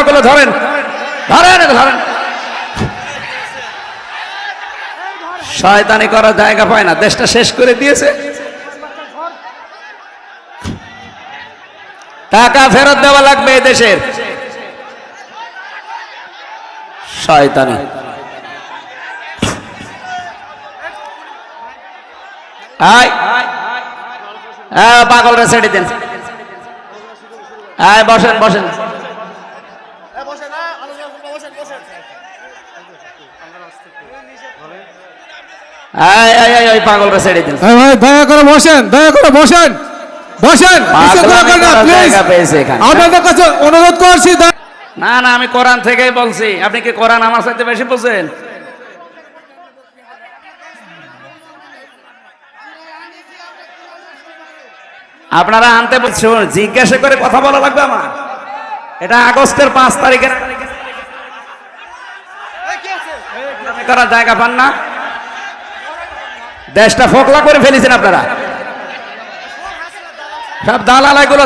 টাকাগুলো ধরেন ধরেন ধরেন। শয়তানি করার জায়গা পায় না, দেশটা শেষ করে দিয়েছে। টাকা ফেরত দেওয়া লাগবে এই দেশের। শয়তানি পাগলরা ছেড়ে দেন। বসেন বসেন। পাগলরা ছেড়ে দেন। দয়া করে বসেন, দয়া করে বসেন, বসেন। আপনাদের কাছে অনুরোধ করছি। না না, আমি কোরআন থেকেই বলছি। আপনি কি কোরআন আমার সাথে বেশি বুঝেন? আপনারা আনতে বলছেন, জিজ্ঞাসা করে কথা বলা লাগবে আমার। এটা আগস্টের 5 তারিখের করার জায়গা পান না। দেশটা ফোকলা করে ফেলেছেন আপনারা, সব দালাল এগুলো।